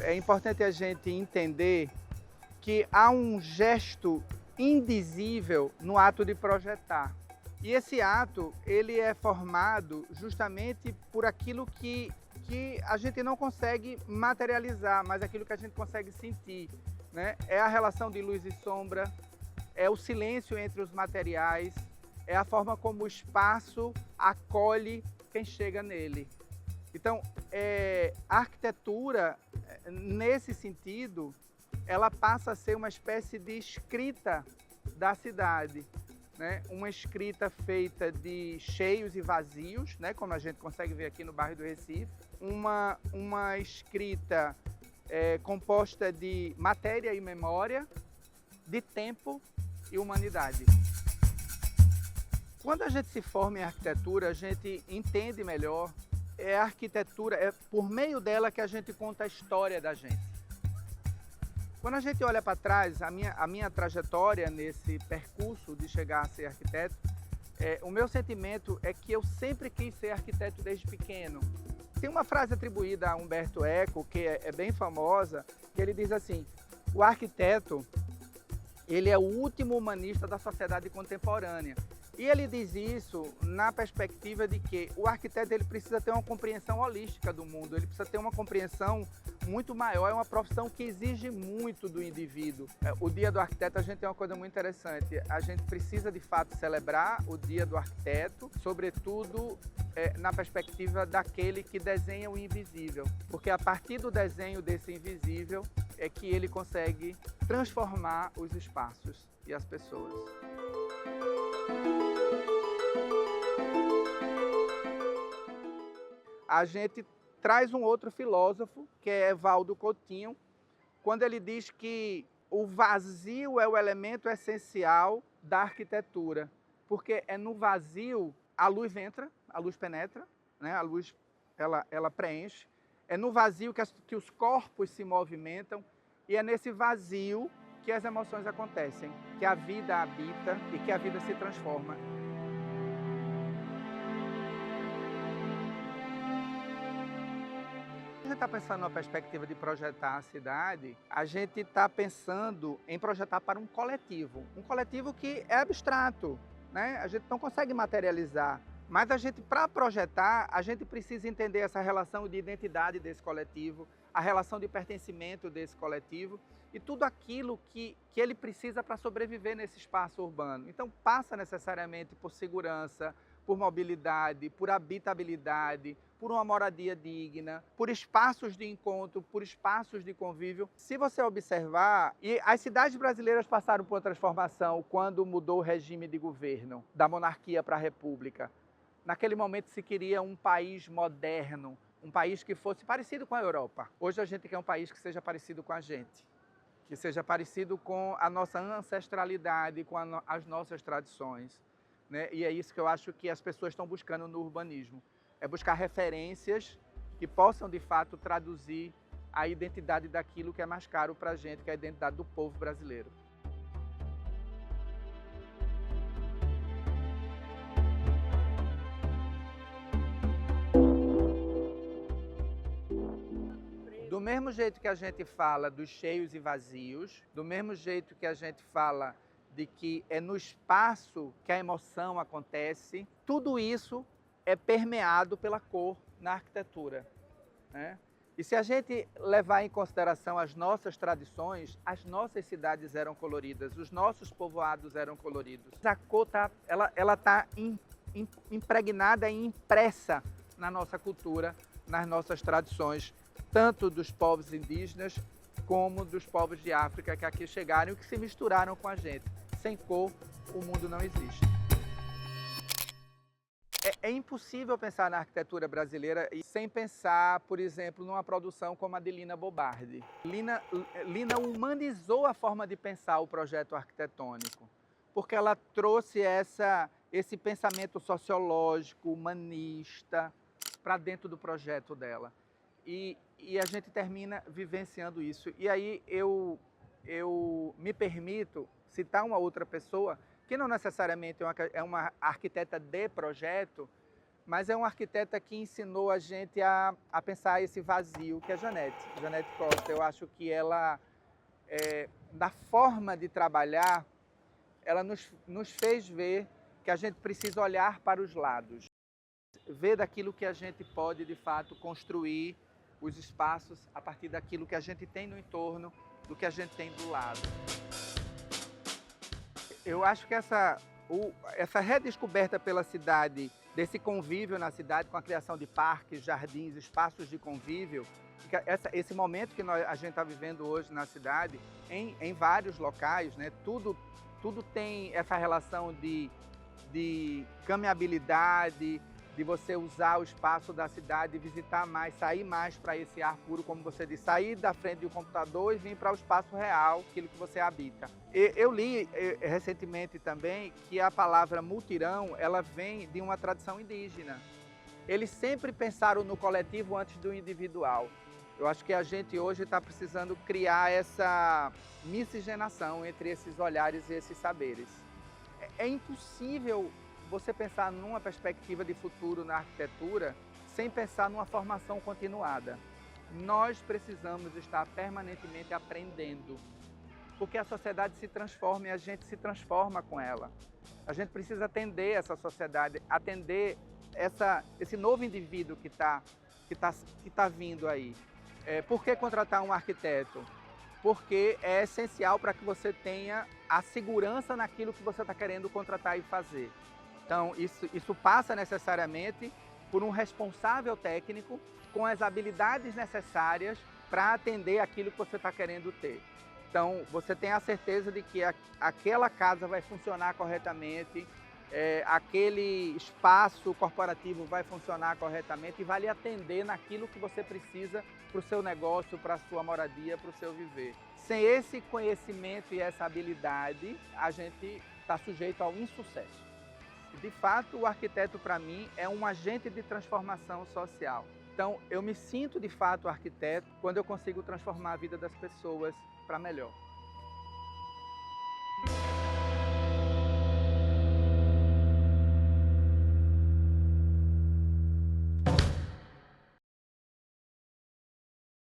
é importante a gente entender que há um gesto indizível no ato de projetar. E esse ato, ele é formado justamente por aquilo que a gente não consegue materializar, mas aquilo que a gente consegue sentir, né? É a relação de luz e sombra, é o silêncio entre os materiais, é a forma como o espaço acolhe quem chega nele. Então, a arquitetura, nesse sentido, ela passa a ser uma espécie de escrita da cidade, né? Uma escrita feita de cheios e vazios, né? Como a gente consegue ver aqui no bairro do Recife. Uma escrita composta de matéria e memória, de tempo e humanidade. Quando a gente se forma em arquitetura, a gente entende melhor. A arquitetura, é por meio dela que a gente conta a história da gente. Quando a gente olha para trás, a minha trajetória nesse percurso de chegar a ser arquiteto, o meu sentimento é que eu sempre quis ser arquiteto desde pequeno. Tem uma frase atribuída a Umberto Eco, que é bem famosa, que ele diz assim: o arquiteto, ele é o último humanista da sociedade contemporânea. E ele diz isso na perspectiva de que o arquiteto ele precisa ter uma compreensão holística do mundo, ele precisa ter uma compreensão muito maior, é uma profissão que exige muito do indivíduo. O Dia do Arquiteto, a gente tem uma coisa muito interessante, a gente precisa de fato celebrar o Dia do Arquiteto, sobretudo na perspectiva daquele que desenha o invisível, porque a partir do desenho desse invisível é que ele consegue transformar os espaços e as pessoas. A gente traz um outro filósofo, que é Evaldo Coutinho, quando ele diz que o vazio é o elemento essencial da arquitetura, porque é no vazio a luz entra, a luz penetra, né? A luz ela preenche, é no vazio que os corpos se movimentam e é nesse vazio que as emoções acontecem, que a vida habita e que a vida se transforma. A gente está pensando numa perspectiva de projetar a cidade, a gente está pensando em projetar para um coletivo que é abstrato, né? A gente não consegue materializar, mas para projetar, a gente precisa entender essa relação de identidade desse coletivo, a relação de pertencimento desse coletivo e tudo aquilo que ele precisa para sobreviver nesse espaço urbano. Então passa necessariamente por segurança, por mobilidade, por habitabilidade, por uma moradia digna, por espaços de encontro, por espaços de convívio. Se você observar, e as cidades brasileiras passaram por uma transformação quando mudou o regime de governo, da monarquia para a república. Naquele momento se queria um país moderno, um país que fosse parecido com a Europa. Hoje a gente quer um país que seja parecido com a gente, que seja parecido com a nossa ancestralidade, com as nossas tradições, né? E é isso que eu acho que as pessoas estão buscando no urbanismo. É buscar referências que possam, de fato, traduzir a identidade daquilo que é mais caro para a gente, que é a identidade do povo brasileiro. Do mesmo jeito que a gente fala dos cheios e vazios, do mesmo jeito que a gente fala de que é no espaço que a emoção acontece, tudo isso é permeado pela cor na arquitetura, né? E se a gente levar em consideração as nossas tradições, as nossas cidades eram coloridas, os nossos povoados eram coloridos. A cor ela está impregnada e impressa na nossa cultura, nas nossas tradições, tanto dos povos indígenas como dos povos de África que aqui chegaram e que se misturaram com a gente. Sem cor, o mundo não existe. É impossível pensar na arquitetura brasileira sem pensar, por exemplo, numa produção como a de Lina Bobardi. Lina humanizou a forma de pensar o projeto arquitetônico, porque ela trouxe esse pensamento sociológico, humanista, para dentro do projeto dela. E a gente termina vivenciando isso. E aí eu me permito citar uma outra pessoa, que não necessariamente é uma arquiteta de projeto, mas é uma arquiteta que ensinou a gente a pensar esse vazio, que é a Janete Costa. Eu acho que ela, da forma de trabalhar, ela nos fez ver que a gente precisa olhar para os lados, ver daquilo que a gente pode, de fato, construir os espaços a partir daquilo que a gente tem no entorno, do que a gente tem do lado. Eu acho que essa redescoberta pela cidade, desse convívio na cidade, com a criação de parques, jardins, espaços de convívio, esse momento que a gente está vivendo hoje na cidade, em vários locais, né, tudo tem essa relação de caminhabilidade, de você usar o espaço da cidade, visitar mais, sair mais para esse ar puro, como você disse, sair da frente do computador e vir para o espaço real, aquilo que você habita. Eu li recentemente também que a palavra mutirão, ela vem de uma tradição indígena. Eles sempre pensaram no coletivo antes do individual. Eu acho que a gente hoje está precisando criar essa miscigenação entre esses olhares e esses saberes. É impossível você pensar numa perspectiva de futuro na arquitetura sem pensar numa formação continuada. Nós precisamos estar permanentemente aprendendo, porque a sociedade se transforma e a gente se transforma com ela. A gente precisa atender essa sociedade, atender esse novo indivíduo que tá vindo aí. Por que contratar um arquiteto? Porque é essencial para que você tenha a segurança naquilo que você está querendo contratar e fazer. Então, isso passa necessariamente por um responsável técnico com as habilidades necessárias para atender aquilo que você está querendo ter. Então, você tem a certeza de que aquela casa vai funcionar corretamente, aquele espaço corporativo vai funcionar corretamente e vai lhe atender naquilo que você precisa para o seu negócio, para a sua moradia, para o seu viver. Sem esse conhecimento e essa habilidade, a gente está sujeito ao insucesso. De fato, o arquiteto, para mim, é um agente de transformação social. Então, eu me sinto, de fato, arquiteto quando eu consigo transformar a vida das pessoas para melhor.